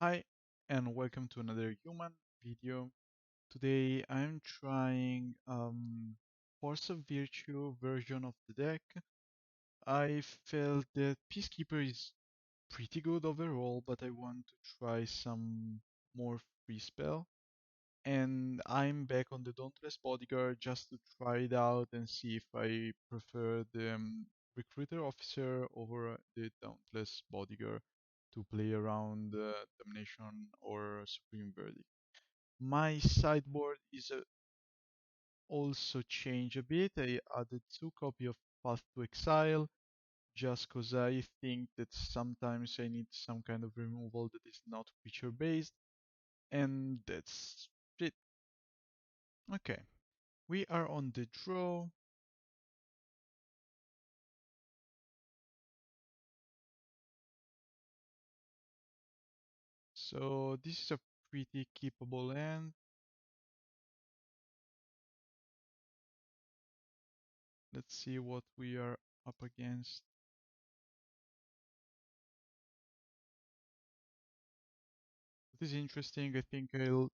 Hi, and welcome to another human video. Today I'm trying Force of Virtue version of the deck. I felt that Peacekeeper is pretty good overall, but I want to try some more free spell. And I'm back on the Dauntless Bodyguard just to try it out and see if I prefer the Recruiter Officer over the Dauntless Bodyguard to play around Damnation or Supreme Verdict. My sideboard is also changed a bit. I added 2 copies of Path to Exile just because I think that sometimes I need some kind of removal that is not creature based, and that's it. Okay, we are on the draw. So this is a pretty keepable hand. Let's see what we are up against. This is interesting. I think I'll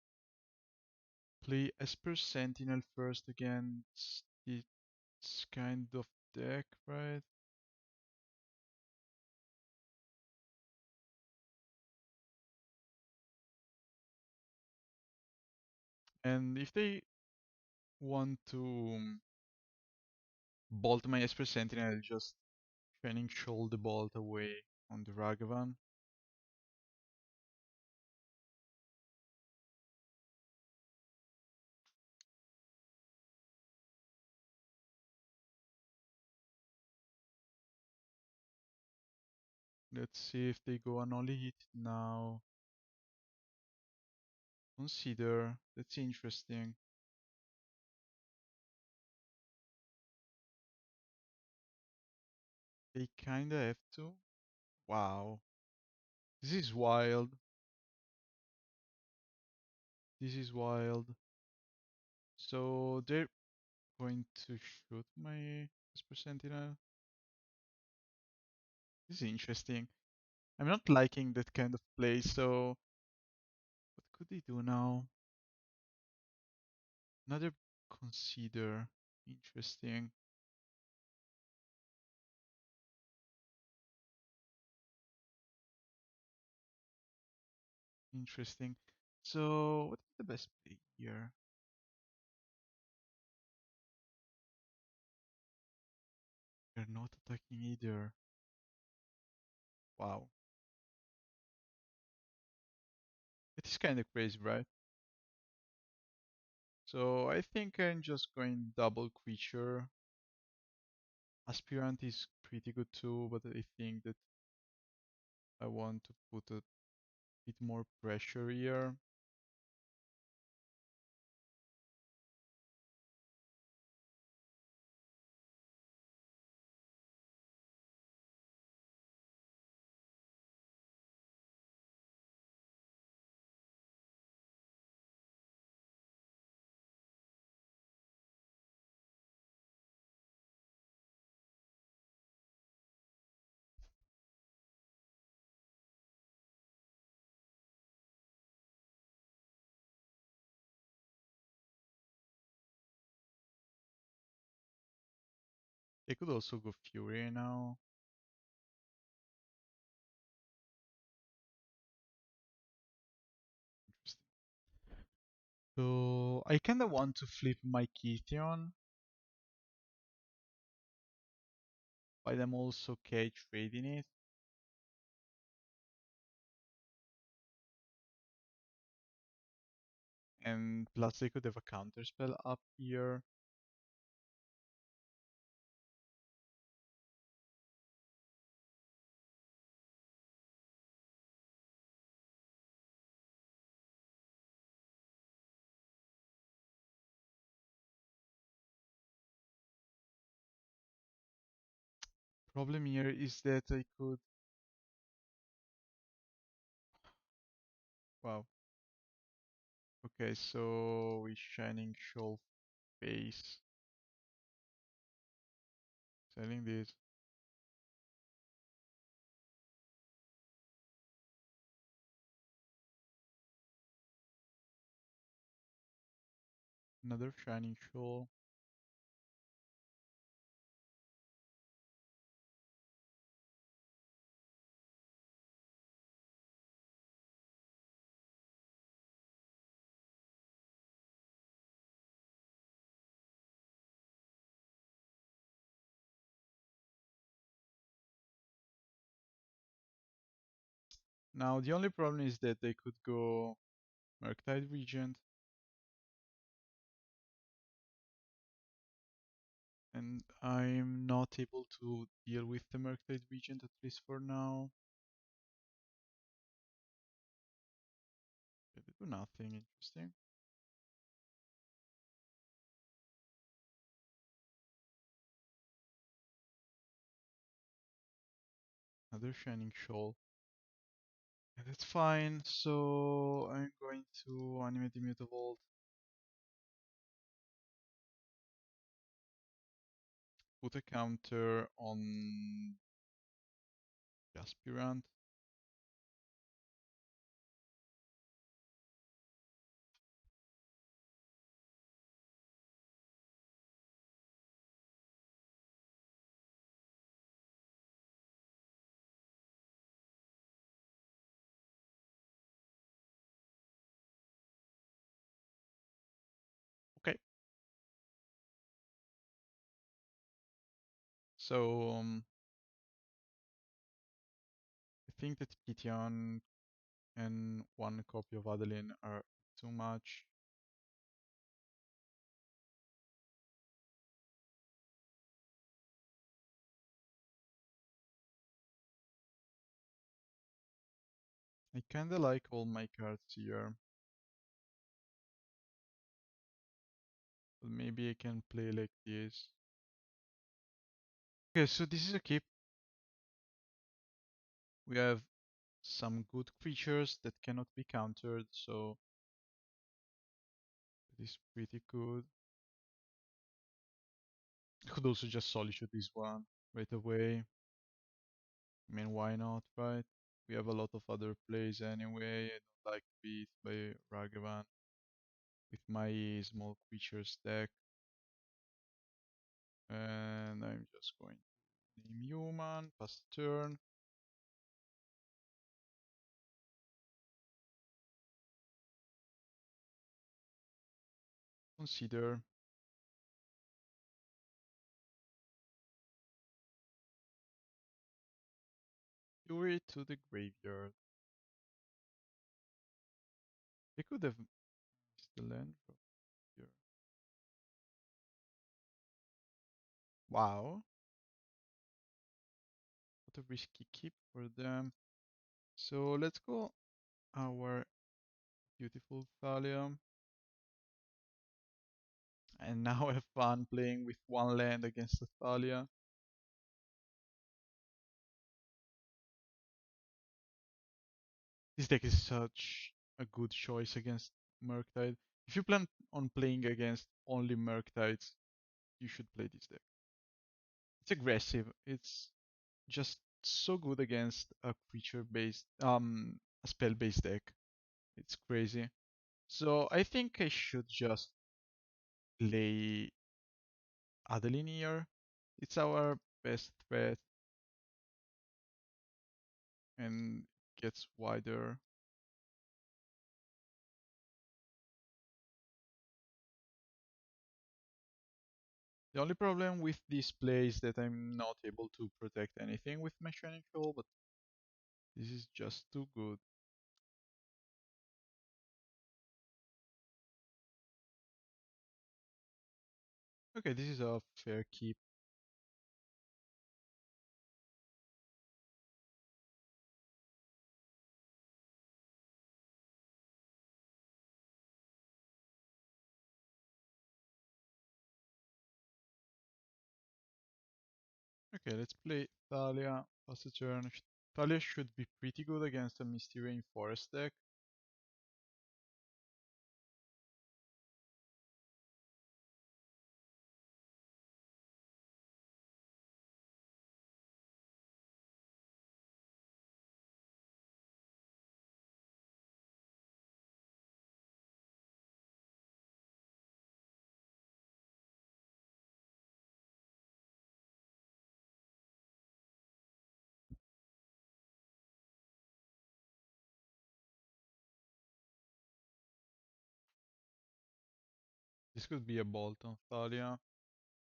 play Esper Sentinel first against this kind of deck, right? And if they want to bolt my Esper Sentinel, I'll just Shining Shoal the bolt away on the Ragavan. Let's see if they go an only hit now. Consider. That's interesting. They kinda have to. Wow. This is wild. This is wild. So they're going to shoot my Esper Sentinel. This is interesting. I'm not liking that kind of play, so what could they do now? Another consider. Interesting. Interesting. So what is the best play here? They're not attacking either. Wow. It is kind of crazy, right? So I think I'm just going double creature. Aspirant is pretty good too, but I think that I want to put a bit more pressure here. They could also go Fury now. Interesting. So I kinda want to flip my Kytheon, but I'm also okay trading it. And plus they could have a counter spell up here. Problem here is that I could. Wow. Okay, so we Shining Shoal face. Selling this. Another Shining Shoal. Now the only problem is that they could go Murktide Regent, and I'm not able to deal with the Murktide Regent, at least for now. They do nothing interesting. Another Shining Shoal. And that's fine, so I'm going to animate the Mutavault. Put a counter on the Aspirant. Okay. So I think that Kytheon and one copy of Adeline are too much. I kinda like all my cards here, but maybe I can play like this. Okay, so this is a keep. We have some good creatures that cannot be countered, so it is pretty good. I could also just Solitude this one right away. I mean, why not, right? We have a lot of other plays anyway. I don't like Beat by Ragavan with my small creatures deck. And I'm just going to name human, pass the turn. Consider. Fury to the graveyard. They could have missed the land drop here. Wow. What a risky keep for them. So let's go our beautiful Thalia. And now have fun playing with one land against the Thalia. This deck is such a good choice against Murktide. If you plan on playing against only Murktides, you should play this deck. It's aggressive. It's just so good against a creature-based, a spell-based deck. It's crazy. So I think I should just play Adeline here. It's our best threat and gets wider. The only problem with this play is that I'm not able to protect anything with my Shining Shoal, but this is just too good. Okay, this is a fair keep. Okay, let's play Thalia. Pass the turn. Thalia should be pretty good against a Misty Rain Forest deck. This could be a bolt on Thalia.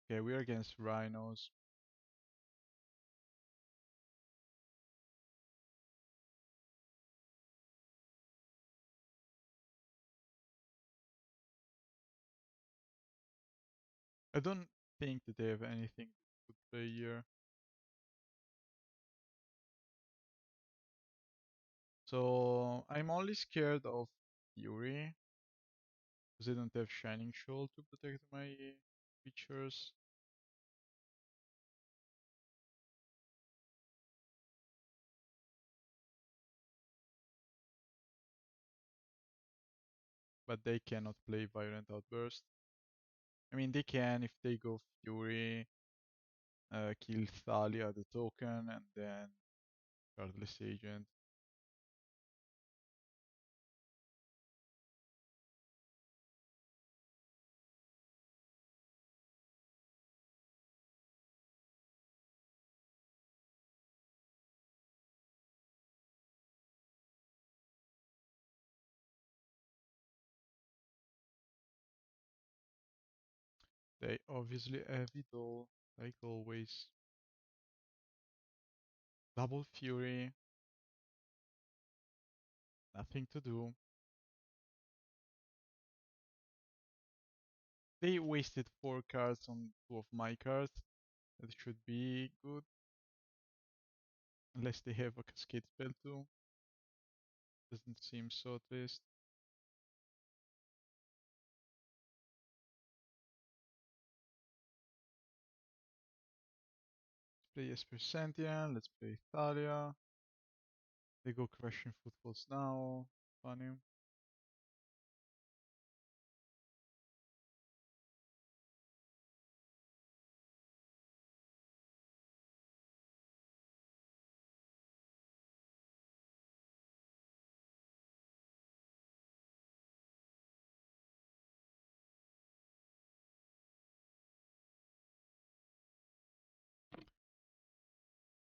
Okay, we're against Rhinos. I don't think that they have anything to play here. So I'm only scared of Fury, because I don't have Shining Shoal to protect my creatures. But they cannot play Violent Outburst. I mean, they can if they go Fury, kill Thalia, the token, and then Dauntless Agent. They obviously have it all, like always. Double Fury, nothing to do. They wasted 4 cards on 2 of my cards. That should be good. Unless they have a Cascade spell too. Doesn't seem so at least. Let's play Esper Sentinel, let's play Thalia. They go Crushing Footfalls now. Funny.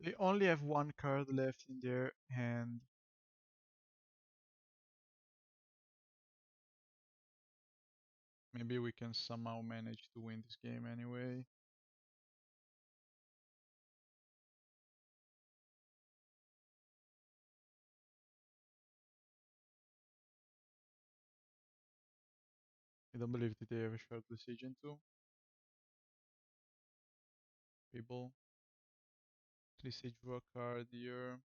They only have 1 card left in their hand. Maybe we can somehow manage to win this game anyway. I don't believe that they have a sharp decision too. People. At least they draw a card here.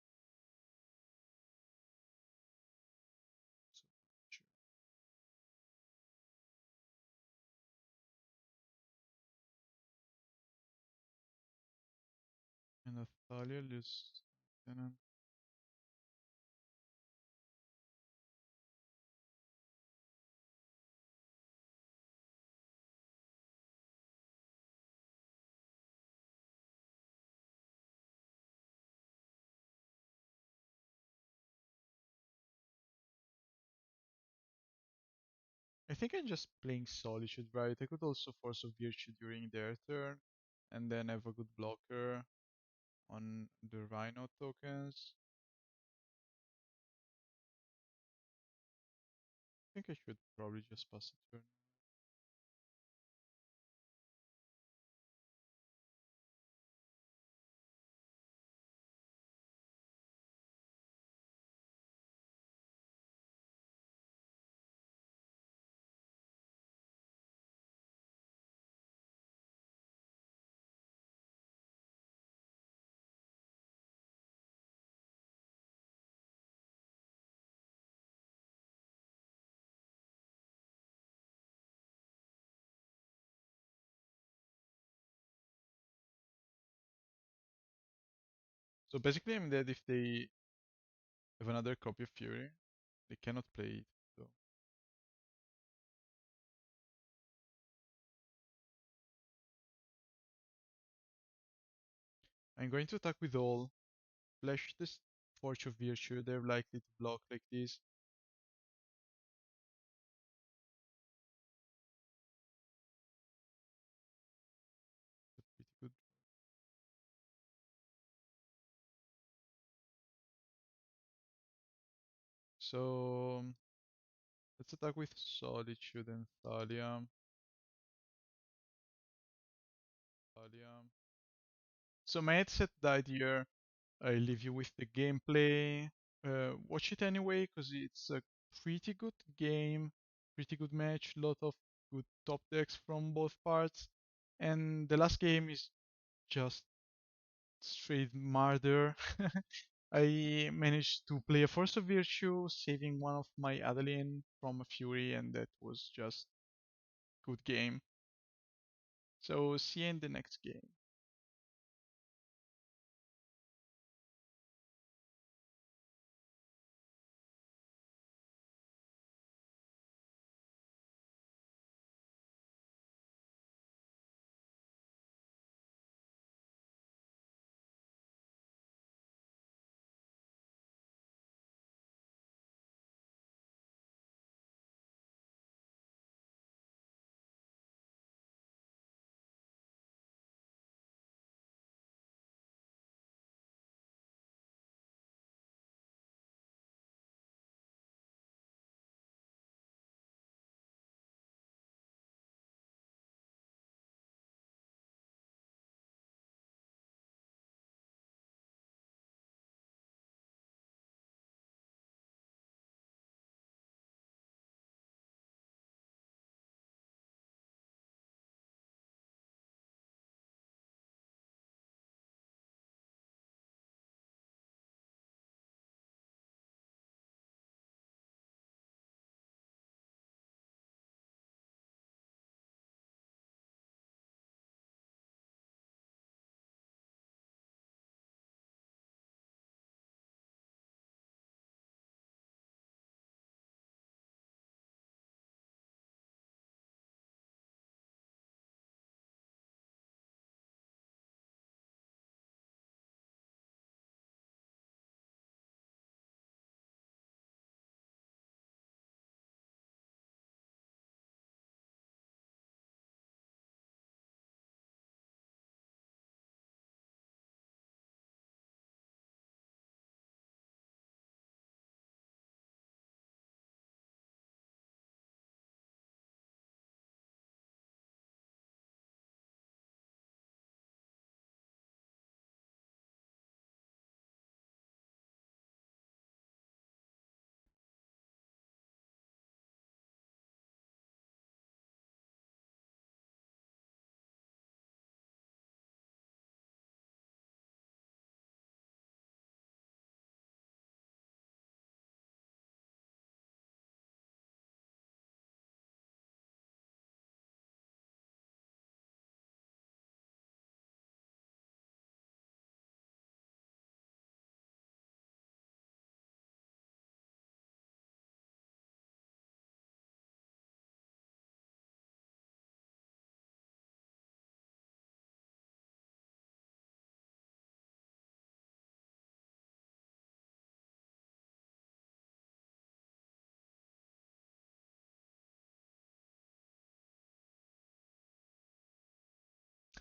So, and a Thalia lose Lieutenant. I think I'm just playing Solitude, right? I could also Force of Virtue during their turn, and then have a good blocker on the Rhino tokens. I think I should probably just pass a turn. So basically I'm dead if they have another copy of Fury. They cannot play it, so I'm going to attack with all. Flash this Force of Virtue, they're likely to block like this. Pretty good. So let's attack with Solitude and Thalia. Thalia. So my headset died here. I leave you with the gameplay. Watch it anyway, because it's a pretty good game, pretty good match, lot of good top decks from both parts. And the last game is just straight murder. I managed to play a Force of Virtue, saving one of my Adeline from a Fury, and that was just good game. So see you in the next game.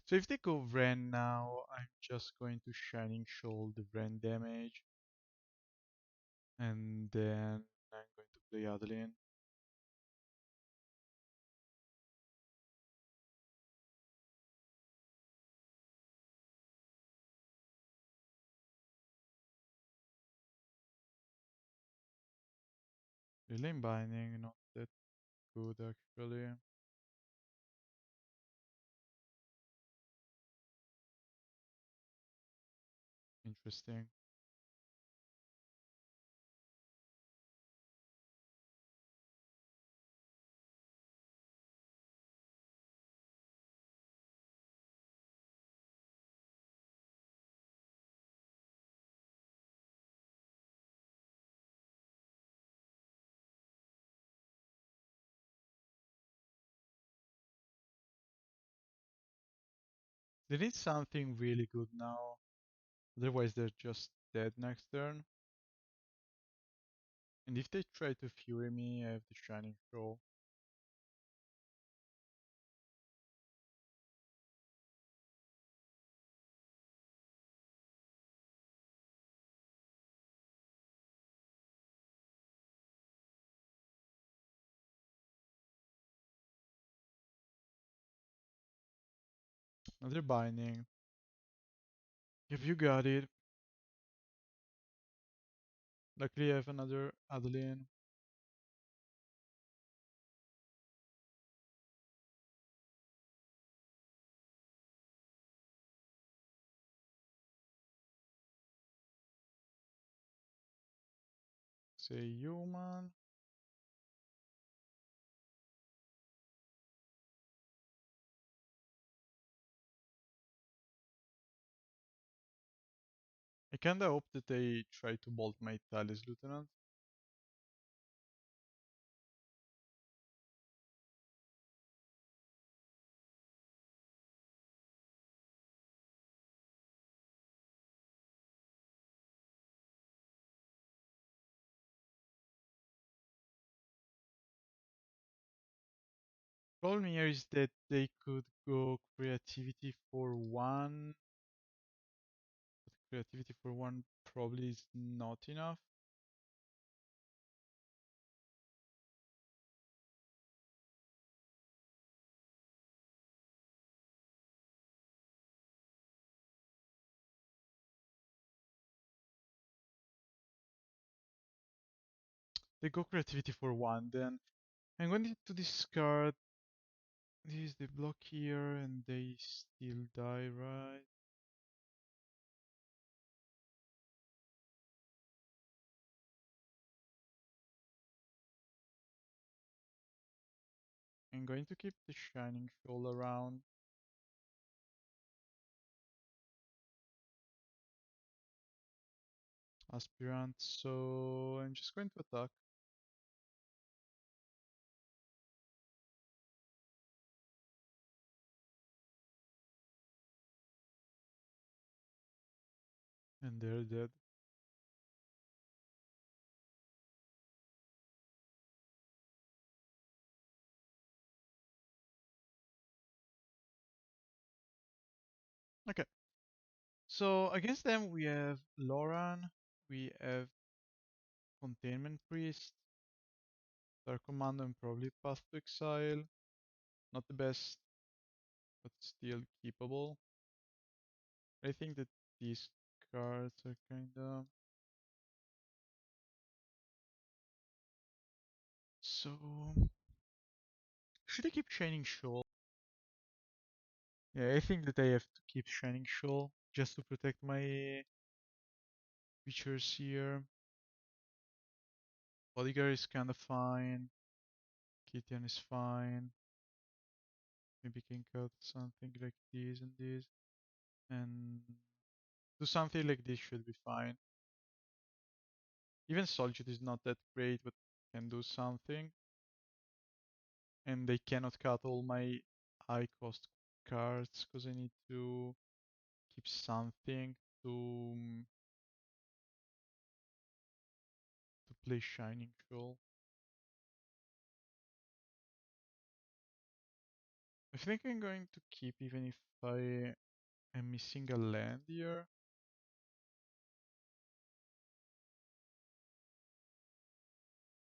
So if they go Ren now, I'm just going to Shining Shoal the Ren damage, and then I'm going to play Adeline. Relay Binding, not that good actually. Interesting. They need something really good now, otherwise they're just dead next turn. And if they try to Fury me, I have the Shining Shoal. Another binding. If you got it. Luckily I have another Adeline. Say human. I kinda hope that they try to bolt my Thalia's Lieutenant. Problem here is that they could go creativity for one, but creativity for one probably is not enough. They go creativity for one, then I'm going to discard this, they block here, and they still die, right? I'm going to keep the Shining Shoal around. Aspirant, so I'm just going to attack. And they're dead. Okay. So against them we have Loran, we have Containment Priest, Cathar Commando, and probably Path to Exile. Not the best, but still keepable. I think that these cards are kinda... So... Should I keep Shining Shoal? Yeah, I think that I have to keep Shining Shoal just to protect my creatures here. Bodyguard is kinda fine. Kytheon is fine. Maybe can cut something like this and this. And do something like this should be fine. Even Solitude is not that great, but can do something. And they cannot cut all my high cost cards because I need to keep something to play Shining Shoal. I think I'm going to keep even if I am missing a land here.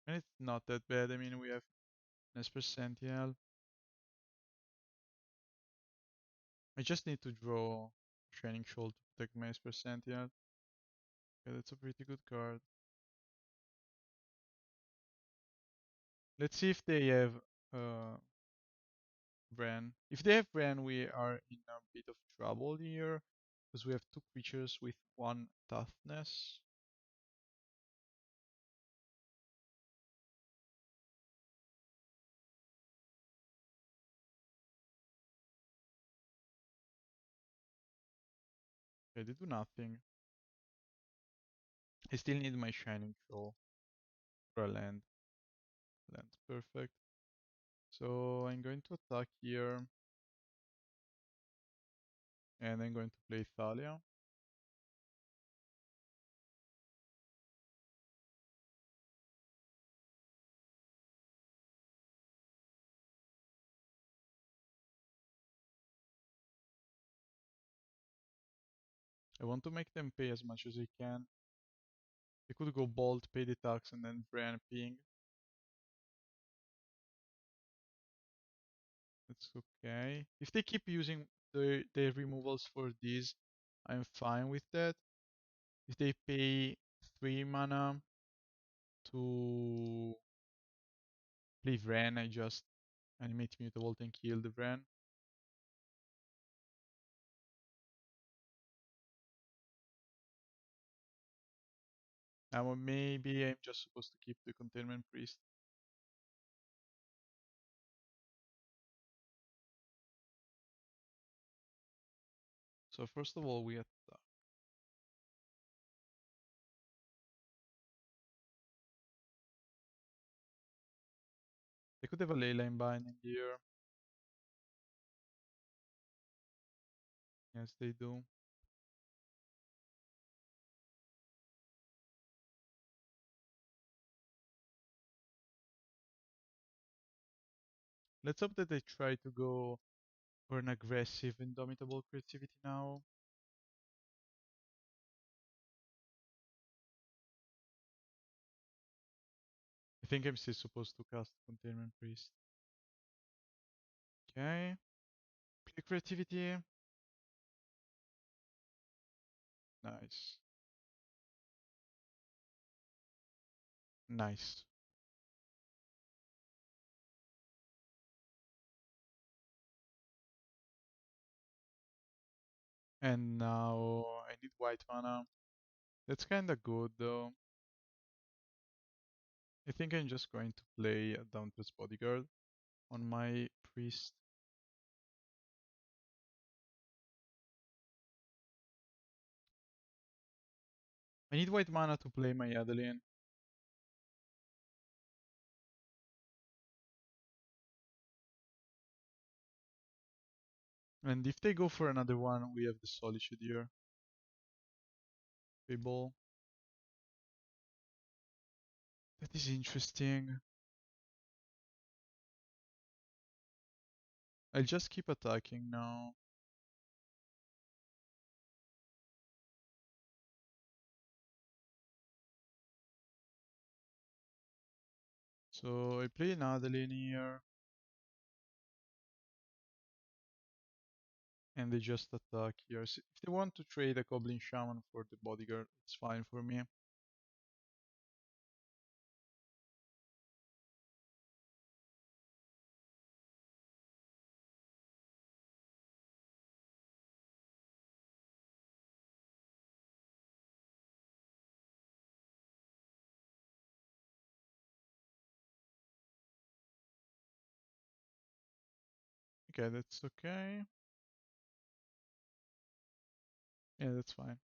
And it's not that bad. I mean, we have an Esper Sentinel. I just need to draw Shining Shoal to protect my Esper Sentinel. Yeah, that's a pretty good card. Let's see if they have uh, Bran. If they have Bran, we are in a bit of trouble here. Because we have two creatures with one toughness. Okay, they do nothing. I still need my Shining Shoal for a land. Land's perfect. So I'm going to attack here. And I'm going to play Thalia. I want to make them pay as much as I can. They could go Bolt, pay the tax, and then Bran ping. That's okay. If they keep using their removals for these, I'm fine with that. If they pay 3 mana to play Vren, I just animate Mutavault and kill the Vren. Now maybe I'm just supposed to keep the Containment Priest. So first of all, we attack. They could have a Leyline binding here. Yes, they do. Let's hope that they try to go for an aggressive Indomitable Creativity now. I think I'm still supposed to cast Containment Priest. Okay. Play Creativity. Nice. Nice. And now I need white mana. That's kinda good though. I think I'm just going to play a Dauntless Bodyguard on my priest. I need white mana to play my Adeline. And if they go for another one, we have the Solitude here. Fable. That is interesting. I'll just keep attacking now. So I play an Adeline here. And they just attack here. So if they want to trade a Goblin Shaman for the Bodyguard, it's fine for me. Okay, that's okay. Yeah, that's fine.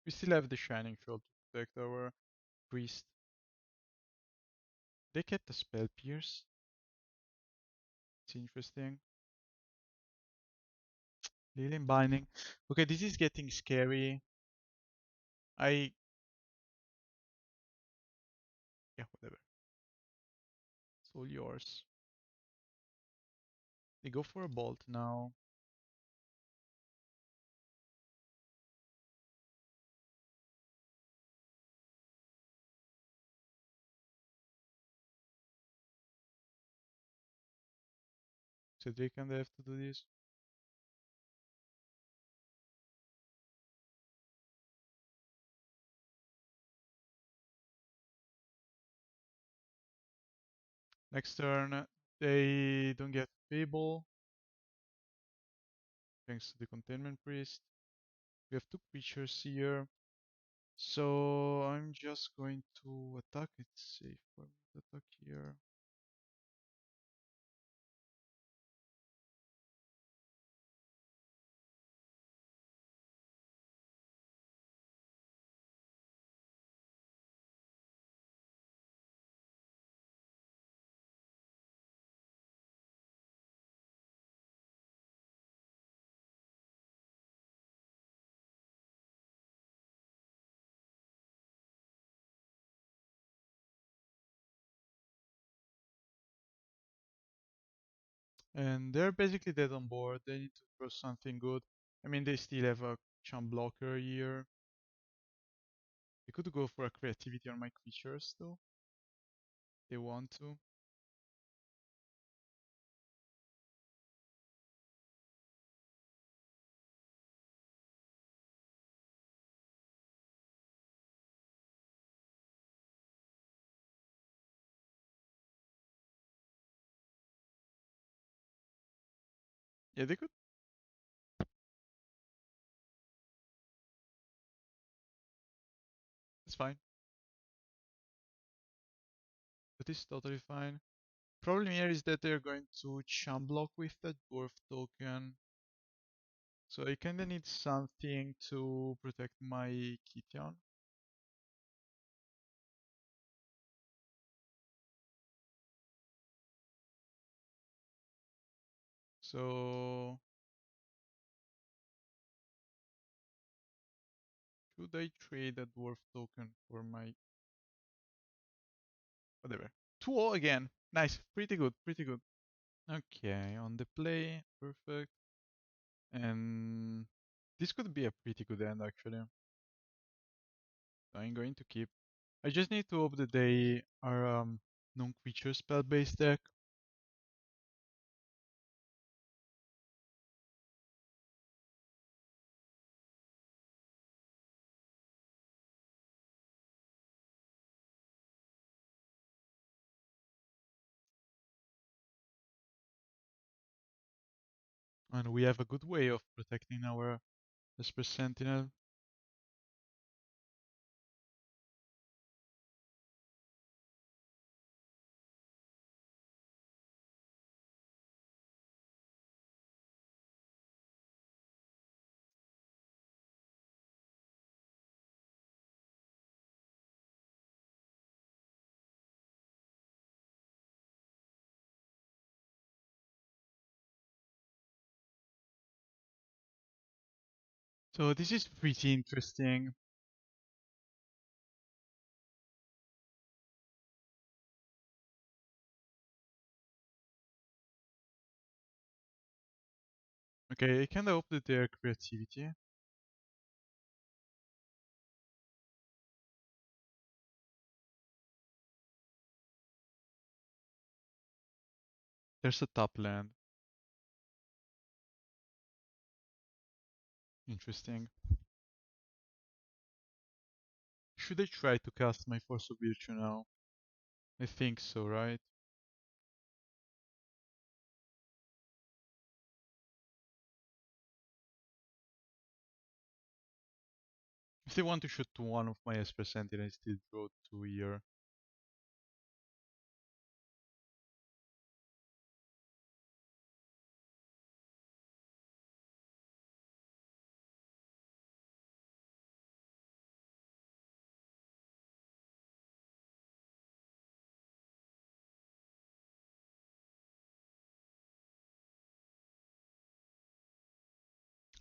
We still have the Shining Shoal to protect our priest. They kept the Spell Pierce. It's interesting. Leyline Binding. Okay, this is getting scary. Yeah, whatever. It's all yours. They go for a bolt now. So they kind of have to do this. Next turn, they don't get Fable. Thanks to the Containment Priest. We have two creatures here. So I'm just going to attack. It's safe for me to attack here. And they're basically dead on board. They need to draw something good. I mean, they still have a chump blocker here. They could go for a creativity on my creatures though. They want to. Yeah, they could. It's fine. That is totally fine. Problem here is that they're going to chump block with the dwarf token. So I kinda need something to protect my Kytheon. So should I trade a dwarf token for my whatever? 2-0 again. Nice. Pretty good. Pretty good. Okay, on the play. Perfect. And this could be a pretty good end actually. So I'm going to keep. I just need to hope that they are non-creature spell based deck. And we have a good way of protecting our Esper Sentinel. So this is pretty interesting. Okay, I kinda hope that their creativity. There's a top land. Interesting. Should I try to cast my Force of Virtue now? I think so, right? If they want to shoot to one of my Esper Sentinel, I still draw 2 here.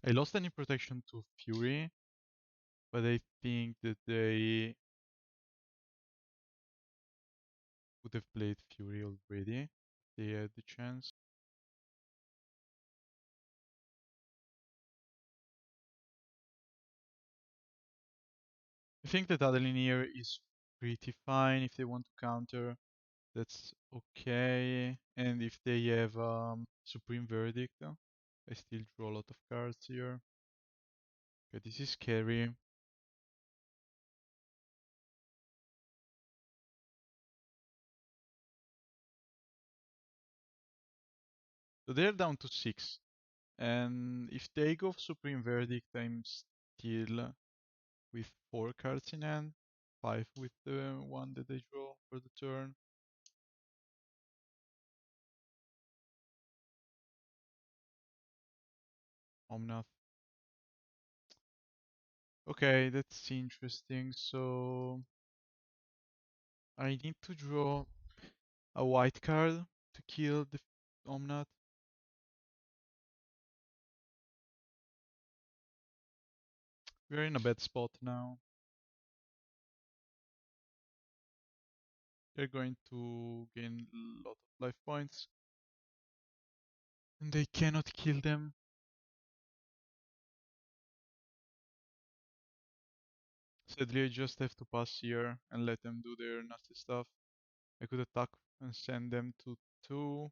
I lost any protection to Fury, but I think that they would have played Fury already. If they had the chance. I think that Adeline here is pretty fine if they want to counter. That's okay. And if they have Supreme Verdict, I still draw a lot of cards here. Okay, this is scary. So they're down to 6. And if they go Supreme Verdict, I'm still with 4 cards in hand. 5 with the one that I draw for the turn. Omnath. Okay, that's interesting. So I need to draw a white card to kill the Omnath. We're in a bad spot now. They're going to gain a lot of life points. And they cannot kill them. Sadly, I just have to pass here and let them do their nasty stuff. I could attack and send them to 2,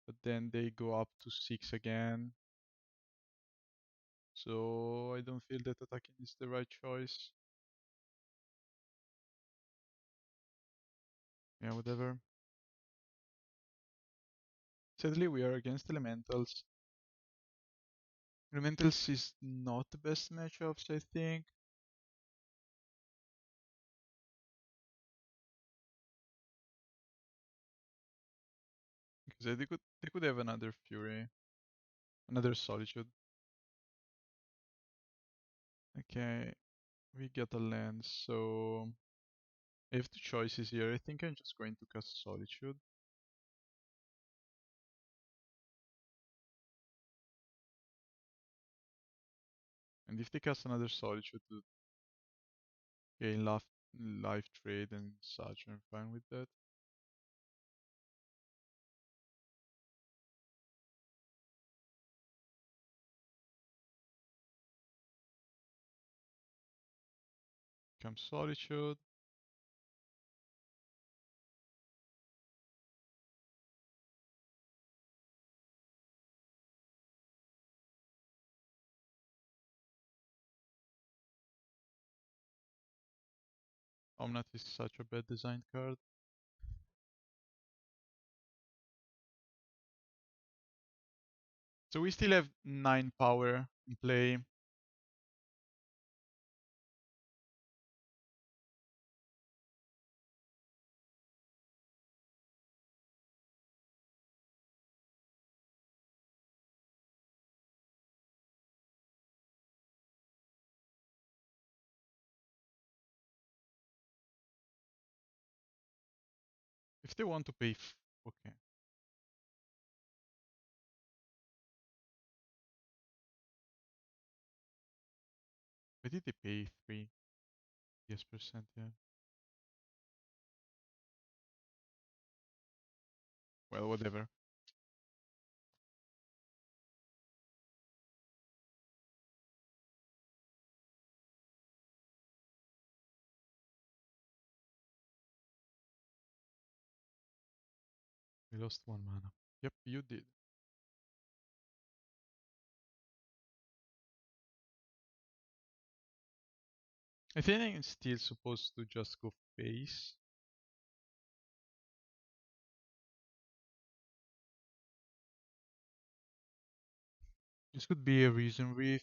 but then they go up to 6 again. So I don't feel that attacking is the right choice. Yeah, whatever. Sadly, we are against elementals. Elementals is not the best matchups, I think. Because they could have another Fury, another Solitude. Okay, we get a land, so I have two choices here. I think I'm just going to cast Solitude. And if they cast another Solitude to gain life trade and such, I'm fine with that. Comes Solitude. Omnath is such a bad designed card. So we still have 9 power in play. If they want to pay, okay. Why did they pay 3? Yes, percent, yeah. Well, whatever. We lost 1 mana. Yep, you did. I think I'm still supposed to just go face. This could be a Reason Reef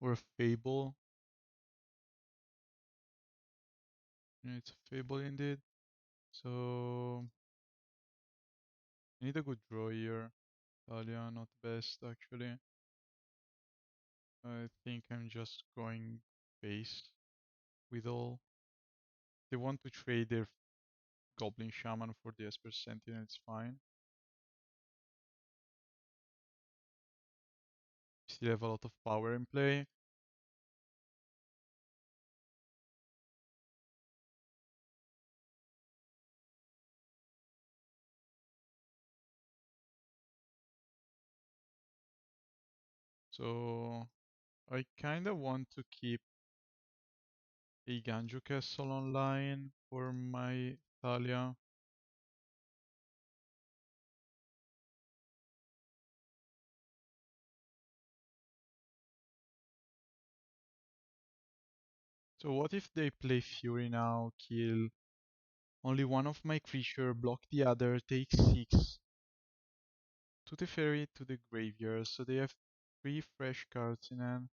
or a Fable. Yeah, it's a Fable indeed. So I need a good draw here. Thalia, not best actually. I think I'm just going face with all. They want to trade their Goblin Shaman for the Esper Sentinel, it's fine. Still have a lot of power in play. So I kinda want to keep Eiganjo Castle online for my Thalia. So what if they play Fury now, kill only one of my creature, block the other, take 6 to the ferry to the graveyard, so they have 3 fresh cards in hand.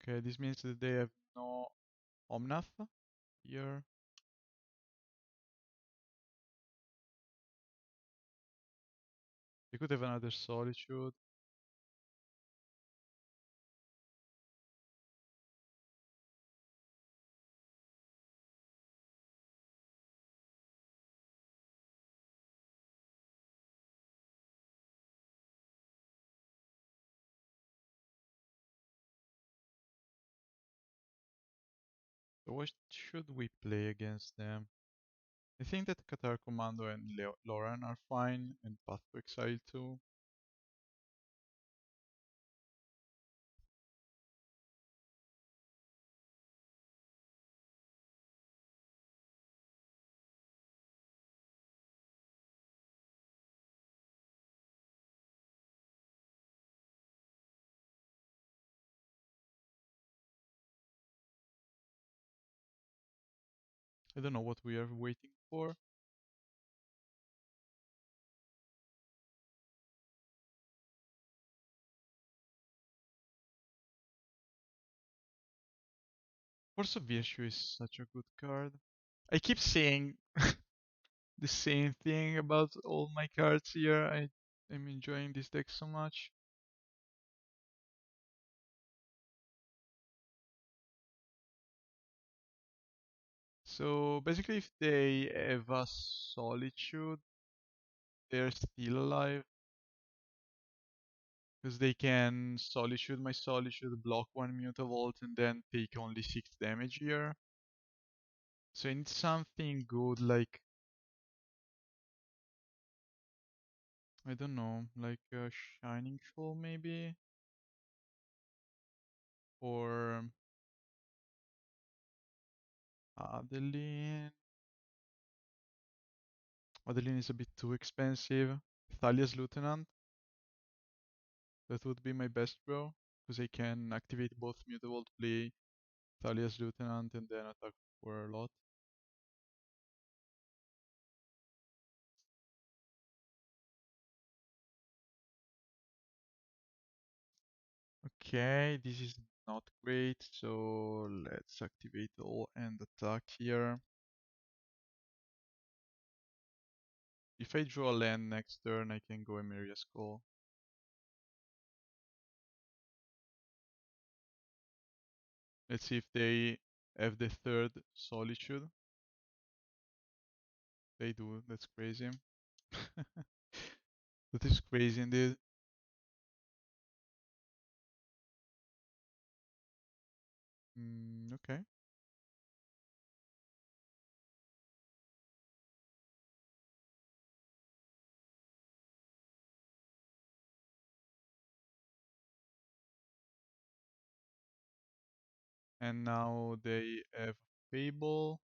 Okay, this means that they have no Omnath here. They could have another Solitude. So what should we play against them? I think that Cathar Commando and Loran are fine, and Path to Exile too. I don't know what we are waiting for. Force of Virtue is such a good card. I keep saying the same thing about all my cards here. I'm enjoying this deck so much. So basically, if they have a Solitude, they're still alive. Because they can Solitude my Solitude, block one Mutavault, and then take only 6 damage here. So I need something good, like, I don't know, like a Shining Shoal maybe? Or Adeline. Adeline is a bit too expensive. Thalia's Lieutenant. That would be my best draw. Because I can activate both Mutavault, play Thalia's Lieutenant, and then attack for a lot. Okay, this is not great, so let's activate all and attack here. If I draw a land next turn, I can go Emeria's Call. Let's see if they have the third Solitude. They do, that's crazy. That is crazy indeed. Okay. And now they have Fable.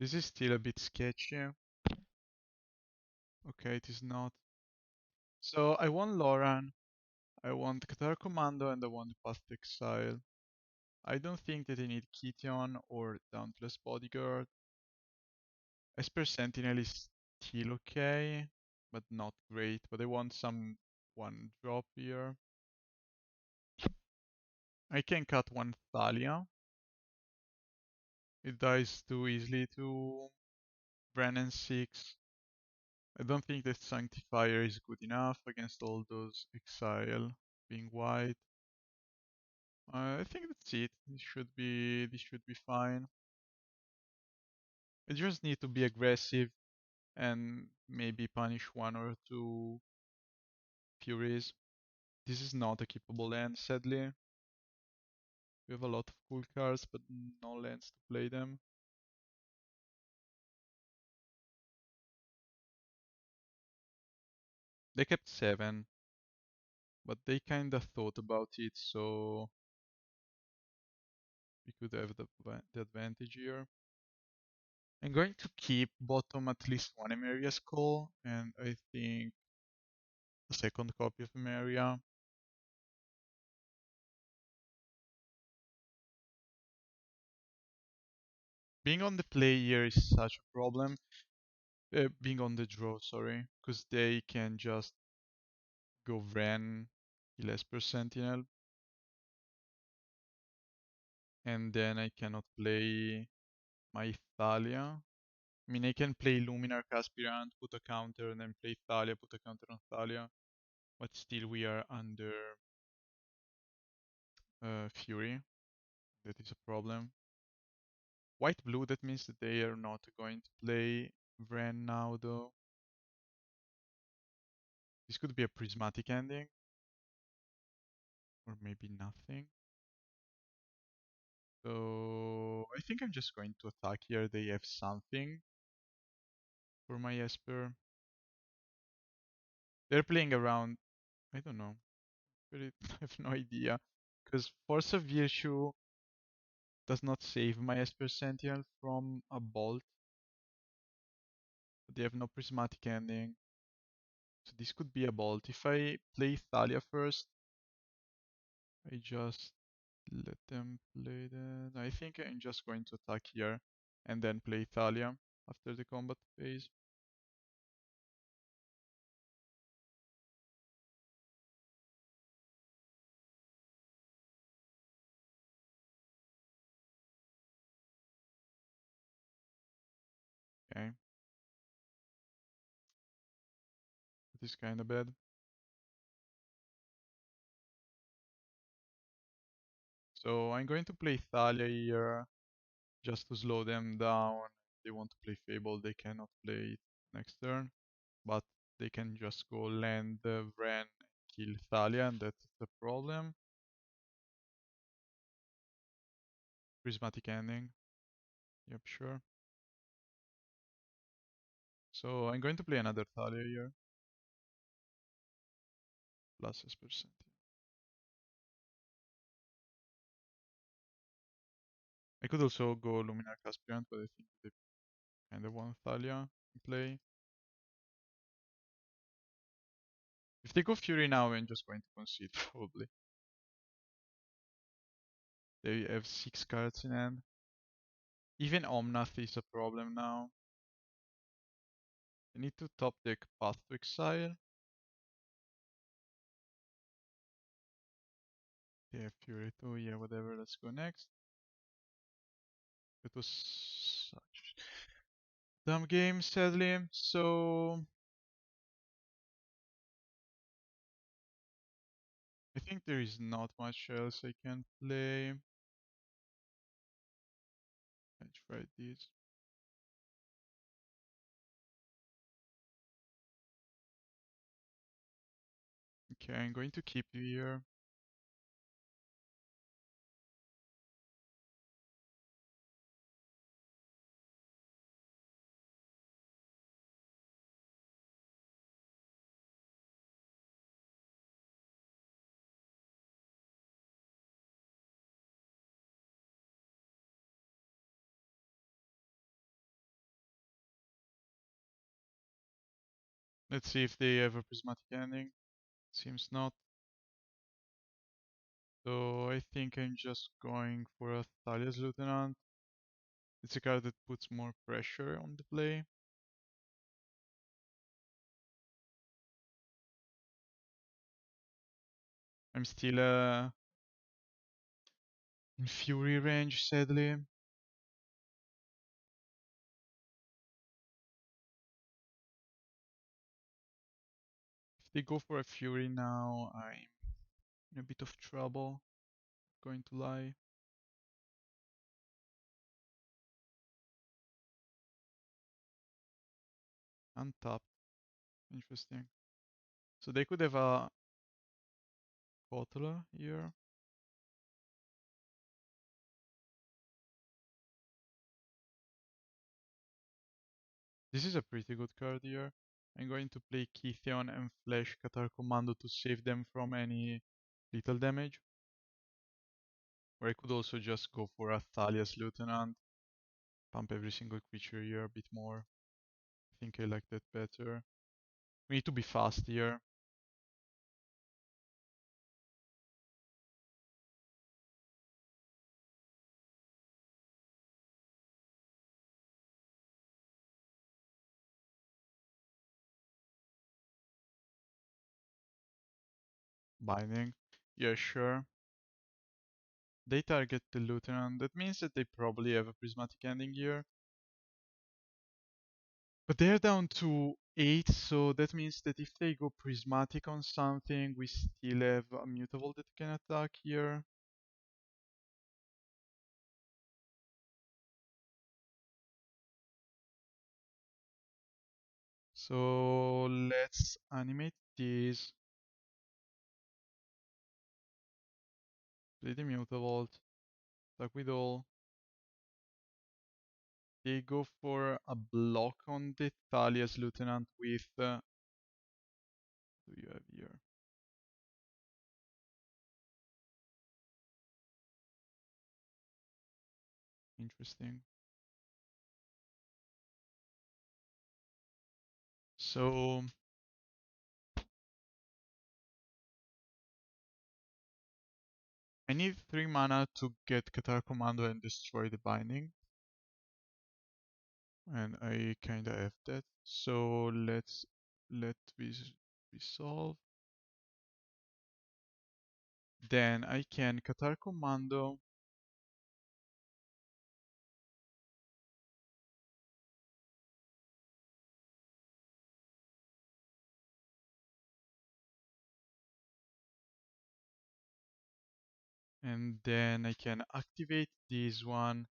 This is still a bit sketchy. Okay, it is not. So I want Loran, I want Cathar Commando, and I want Path to Exile. I don't think that I need Kytheon or Dauntless Bodyguard. Esper Sentinel is still okay, but not great. But I want some one drop here. I can cut one Thalia. It dies too easily to Brennan 6. I don't think that Sanctifier is good enough against all those Exile being white. I think that's it. This should be fine. I just need to be aggressive and maybe punish one or two Furies. This is not a keepable land, sadly. We have a lot of cool cards, but no lands to play them. They kept 7, but they kinda thought about it, so we could have the advantage here. I'm going to keep bottom at least one Emeria's Call, and I think a second copy of Emeria. Being on the play here is such a problem. Being on the draw, sorry, because they can just go Vren, kill Esper Sentinel, and then I cannot play my Thalia. I mean, I can play Luminarch Aspirant, put a counter, and then play Thalia, put a counter on Thalia, but still we are under Fury. That is a problem. White-blue, that means that they are not going to play Vren now, though. This could be a prismatic ending, or maybe nothing. So I think I'm just going to attack here. They have something for my Esper. They're playing around. I don't know. Really, I have no idea. Because Force of Virtue does not save my Esper Sentinel from a bolt. They have no prismatic ending. So this could be a bolt. If I play Thalia first, I just let them play that. I think I'm just going to attack here and then play Thalia after the combat phase. Okay. That is kind of bad. So I'm going to play Thalia here just to slow them down. If they want to play Fable, they cannot play it next turn. But they can just go land Vren and kill Thalia, and that's the problem. Prismatic ending. Yep, sure. So I'm going to play another Thalia here. Plus Esper Sentinel. I could also go Luminarch Aspirant, but I think they kind of want Thalia in play. If they go Fury now, I'm just going to concede, probably. They have 6 cards in hand. Even Omnath is a problem now. I need to top deck Path to Exile. They have Fury too, yeah, whatever, let's go next. It was such dumb game, sadly. So I think there is not much else I can play. I tried this. Okay, I'm going to keep you here. Let's see if they have a prismatic ending. Seems not. So I think I'm just going for a Thalia's Lieutenant. It's a card that puts more pressure on the play. I'm still in Fury range, sadly. If they go for a Fury now, I'm in a bit of trouble. Going to lie. Untapped. Interesting. So they could have a Kotler here. This is a pretty good card here. I'm going to play Kytheon and flash Cathar Commando to save them from any lethal damage. Or I could also just go for a Thalia's Lieutenant. Pump every single creature here a bit more. I think I like that better. We need to be fast here. Binding. Yeah, sure. They target the Lieutenant. That means that they probably have a prismatic ending here. But they're down to 8, so that means that if they go prismatic on something, we still have a Mutavault that can attack here. So let's animate this. Play the Mutavault. Stuck with all. They go for a block on the Thalia's Lieutenant with... what do you have here? Interesting. So... I need 3 mana to get Cathar Commando and destroy the binding. And I kinda have that. So let resolve. Then I can Cathar Commando. And then I can activate this one.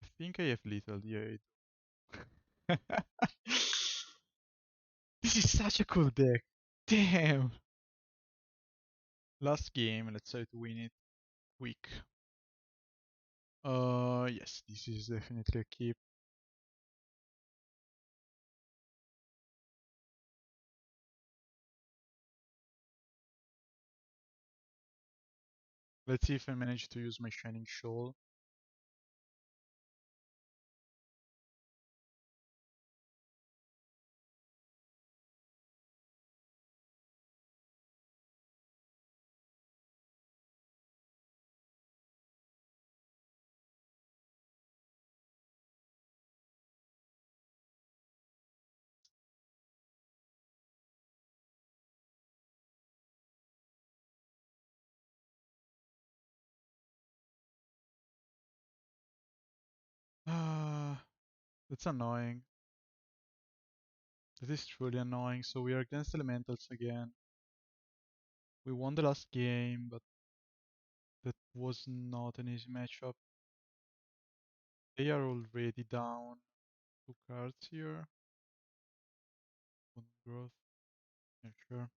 I think I have little, yeah. This is such a cool deck. Damn. Last game, let's try to win it quick. Yes, this is definitely a keep. Let's see if I manage to use my Shining Shoal. That's annoying. That is truly annoying. So we are against elementals again. We won the last game, but that was not an easy matchup. They are already down 2 cards here. One growth. Yeah, sure.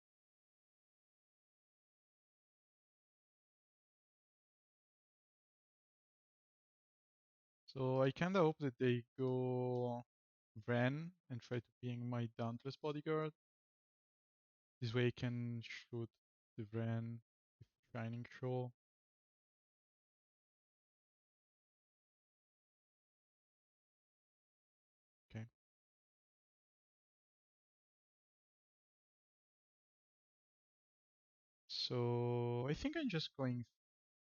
So I kinda hope that they go Vren and try to ping my Dauntless Bodyguard. This way I can shoot the Vren with Shining Shoal. Okay. So I think I'm just going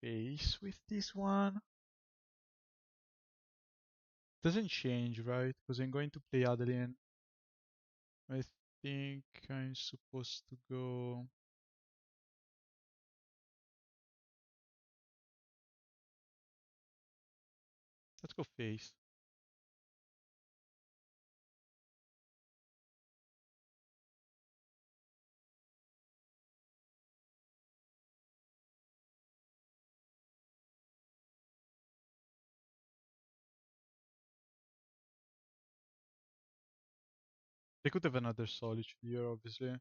face with this one. Doesn't change, right? Because I'm going to play Adeline. I think I'm supposed to go... Let's go face. They could have another Solitude here, obviously.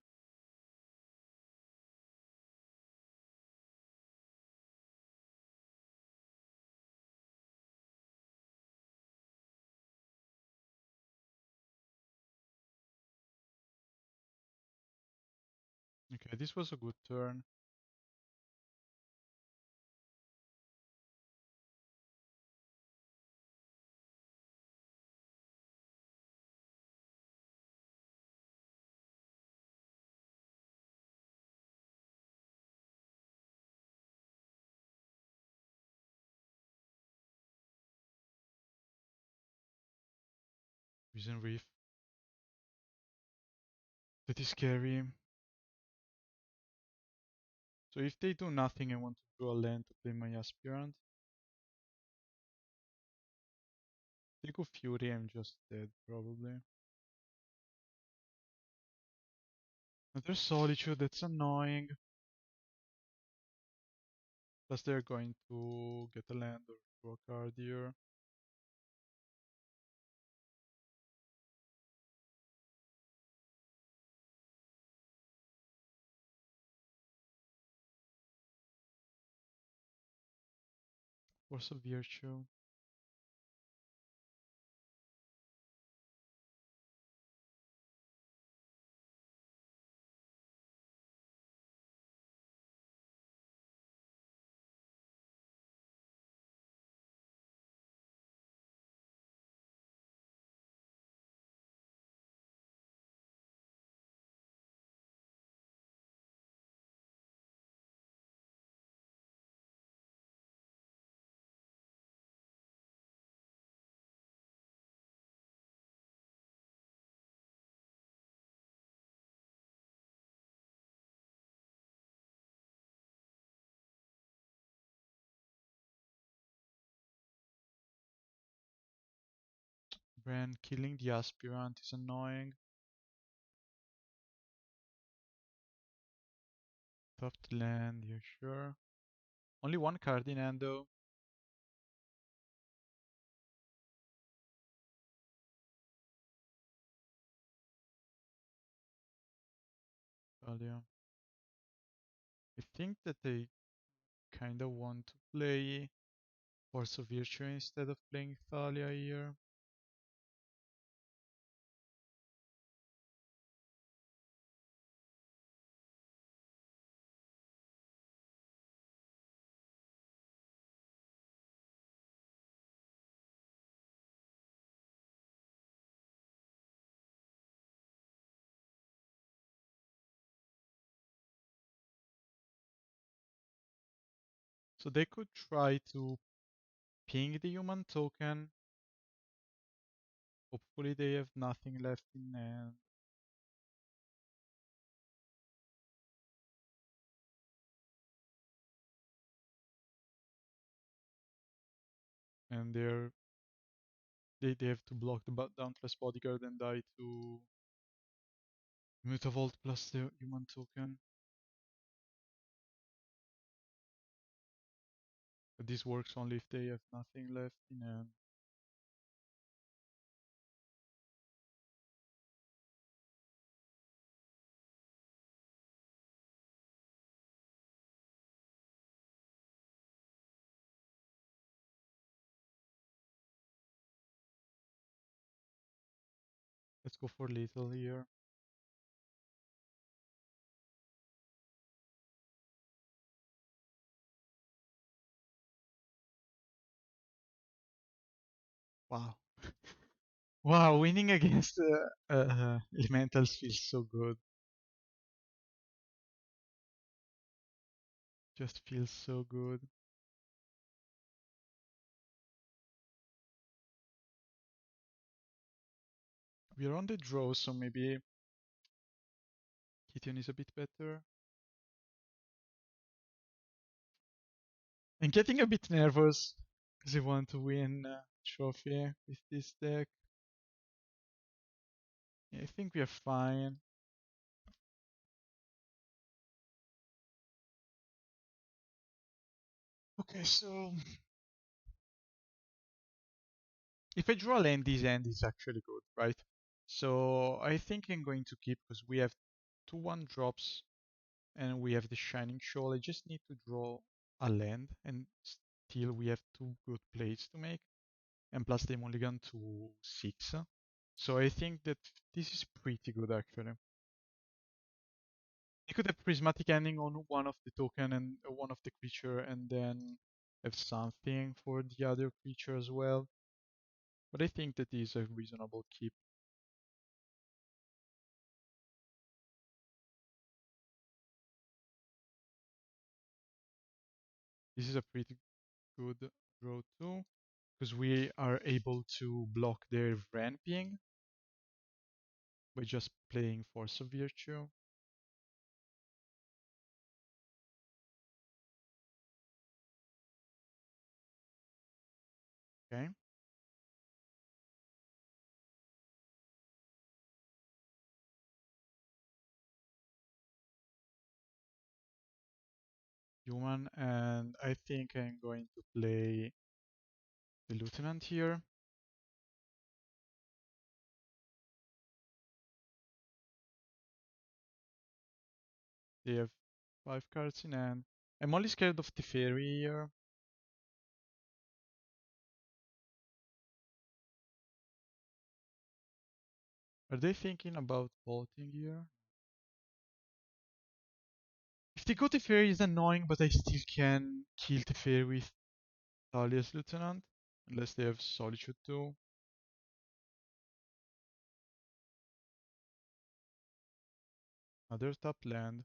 Okay, this was a good turn. Vision Reef. That is scary. So if they do nothing, I want to draw a land to play my Aspirant. They go Fury, I'm just dead, probably. Another Solitude, that's annoying. Plus they're going to get a land or draw a card here. Force of Virtue. When killing the Aspirant is annoying. Top land, yeah, sure. Only one card in hand though. Thalia. I think that they kinda want to play Force of Virtue instead of playing Thalia here. So they could try to ping the human token. Hopefully they have nothing left in hand. And they have to block the Dauntless Bodyguard and die to Mutavault plus the human token. But this works only if they have nothing left in hand. Let's go for lethal here. Wow. Wow, winning against elementals feels so good. Just feels so good. We're on the draw, so maybe Kytheon is a bit better. I'm getting a bit nervous because I want to win trophy with this deck. Yeah, I think we are fine. Okay, so if I draw a land, this end is actually good, right? So I think I'm going to keep because we have 2/1 drops and we have the Shining Shoal. I just need to draw a land and still we have 2 good plays to make. And plus they mulligan to 6. So I think that this is pretty good actually. You could have prismatic ending on one of the token and one of the creature and then have something for the other creature as well. But I think that is a reasonable keep. This is a pretty good draw too, because we are able to block their ramping by just playing Force of Virtue. Okay. Human, and I think I'm going to play the Lieutenant here. They have 5 cards in hand. I'm only scared of the fairy here. Are they thinking about vaulting here? If they go Teferi is annoying, but I still can kill Teferi with Thalia's Lieutenant. Unless they have Solitude too. Another top land.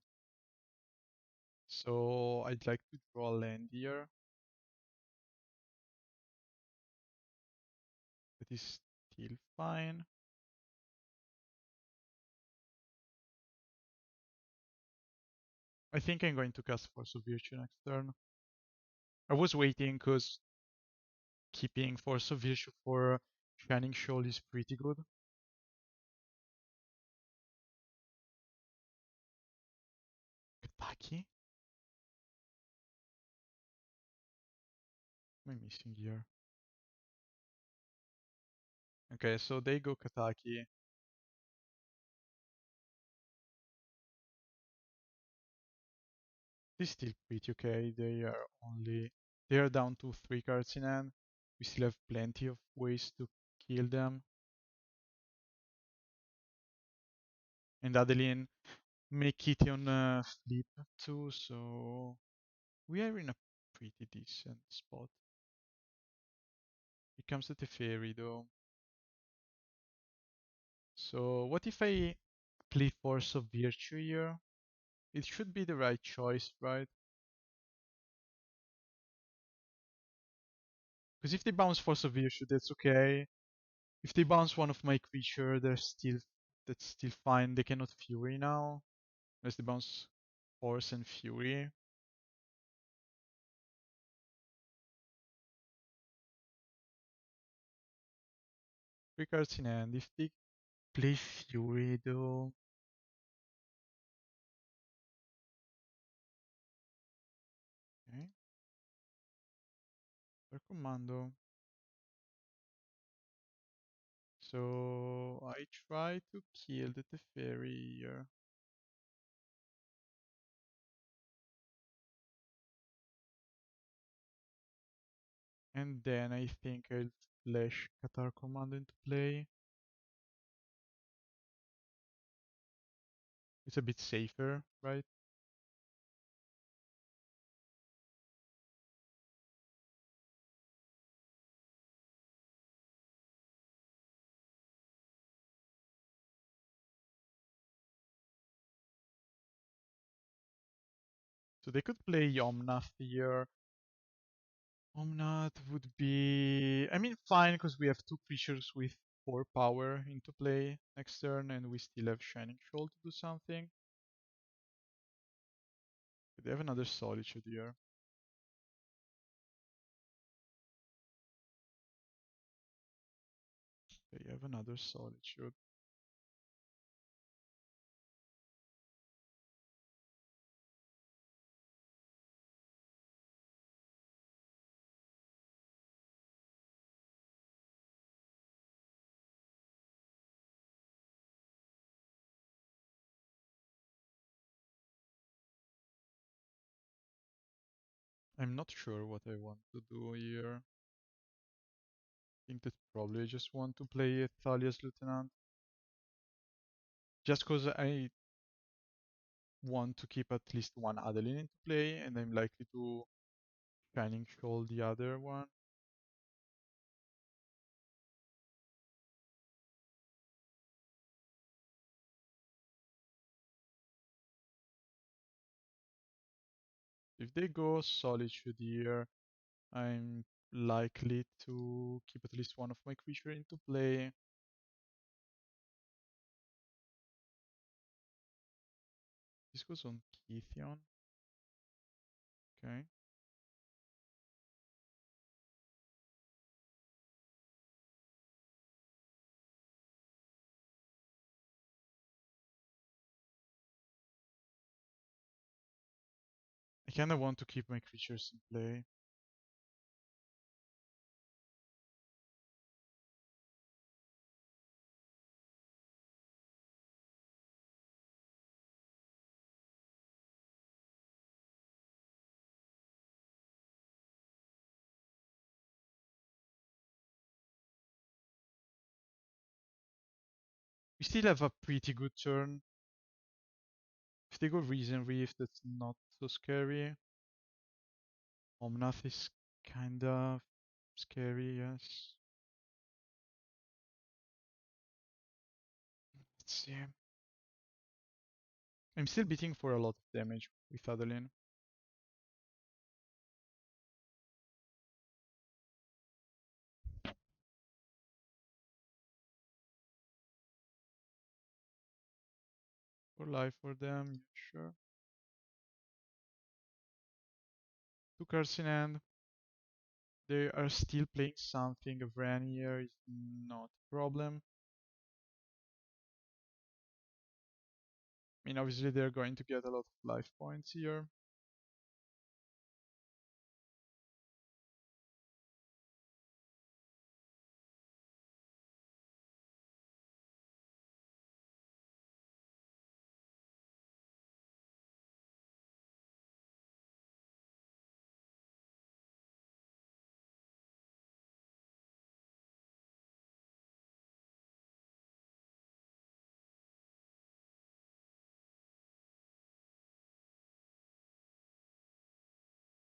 So I'd like to draw land here. That is still fine. I think I'm going to cast Force of Virtue next turn. I was waiting because keeping Force of Virtue for Shining Shoal is pretty good. Kataki? What am I missing here? Okay, so they go Kataki. This is still pretty okay. They are down to 3 cards in hand. We still have plenty of ways to kill them. And Adeline make Kytheon flip too, so we are in a pretty decent spot. It comes to the fairy though. So what if I play Force of Virtue here? It should be the right choice, right? Because if they bounce Force of Virtue, that's okay. If they bounce one of my creature, that's still fine. They cannot Fury now. Unless they bounce Force and Fury. Three cards in hand. If they play Fury though. Okay. Cathar Commando. So I try to kill the Teferi here. And then I think I'll flash Cathar Commando into play. It's a bit safer, right? So they could play Yomnath here. Omnath would be, I mean, fine because we have two creatures with 4 power into play next turn, and we still have Shining Shoal to do something. They have another Solitude here. They have another Solitude. I'm not sure what I want to do here. I think that probably I just want to play Thalia's Lieutenant. Just because I want to keep at least one Adeline into play, and I'm likely to Shining Shoal the other one. If they go Solitude here, I'm likely to keep at least one of my creature into play. This goes on Kytheon. Okay. I kinda want to keep my creatures in play. We still have a pretty good turn. If they go Reason Reef, that's not so scary. Omnath is kinda scary, yes. Let's see. I'm still beating for a lot of damage with Adeline. For life for them, yeah, sure. 2 cards in hand. They are still playing something. A Vranier is not a problem. I mean, obviously they're going to get a lot of life points here.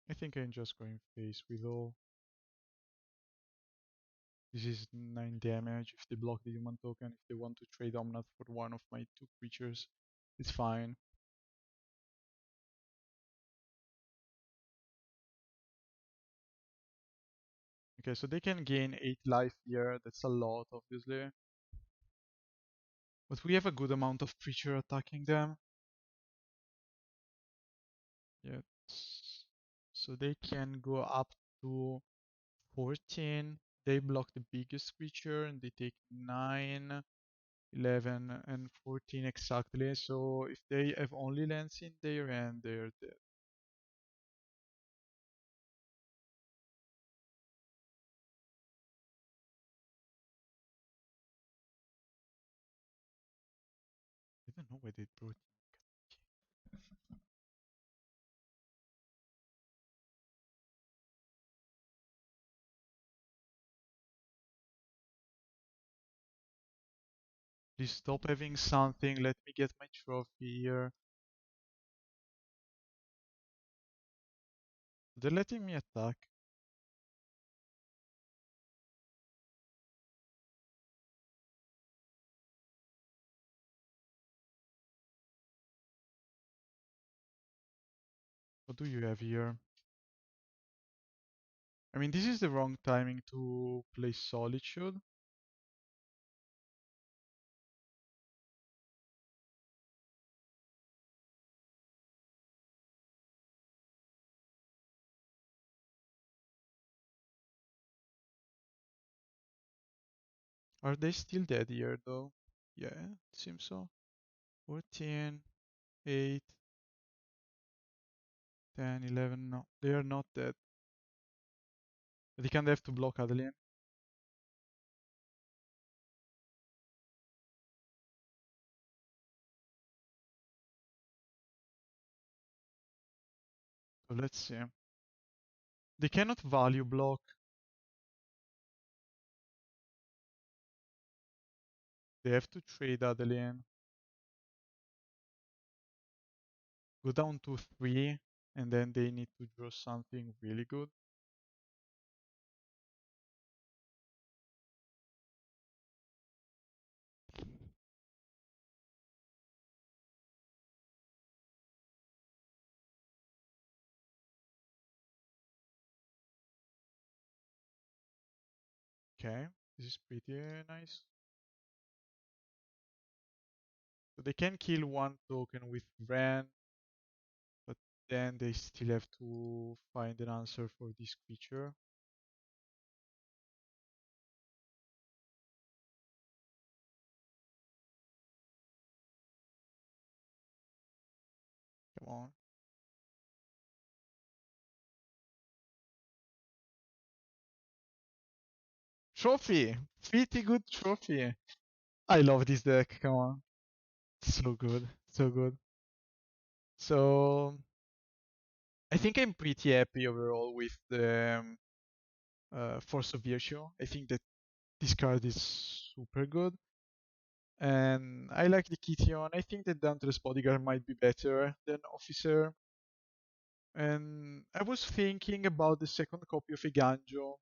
I think I'm just going face with all. This is 9 damage if they block the human token. If they want to trade Omnath for one of my 2 creatures, it's fine. Okay, so they can gain 8 life here. That's a lot, obviously. But we have a good amount of creature attacking them. Yeah. So they can go up to 14. They block the biggest creature and they take 9, 11, and 14 exactly. So if they have only lands in their hand, they're dead. I don't know why they brought. Please stop having something. Let me get my trophy here. They're letting me attack. What do you have here? I mean, this is the wrong timing to play Solitude. Are they still dead here though? Yeah, it seems so. 14, 8, 10, 11. No, they are not dead. But they can't have to block Adeline. So let's see. They cannot value block. They have to trade Adeline. Go down to 3, and then they need to draw something really good. Okay, this is pretty nice. So they can kill one token with Ren, but then they still have to find an answer for this creature. Come on. Trophy! Pretty good trophy. I love this deck, come on. So good, so good. So I think I'm pretty happy overall with the Force of Virtue. I think that this card is super good. And I like the Kytheon. I think the Dauntless Bodyguard might be better than Officer. And I was thinking about the second copy of Eiganjo.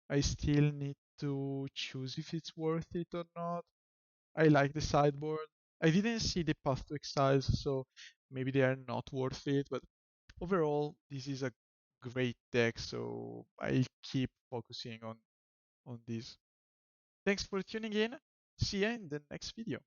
I still need to choose if it's worth it or not. I like the sideboard. I didn't see the Path to Exiles, so maybe they are not worth it, but overall, this is a great deck, so I'll keep focusing on this. Thanks for tuning in. See ya in the next video.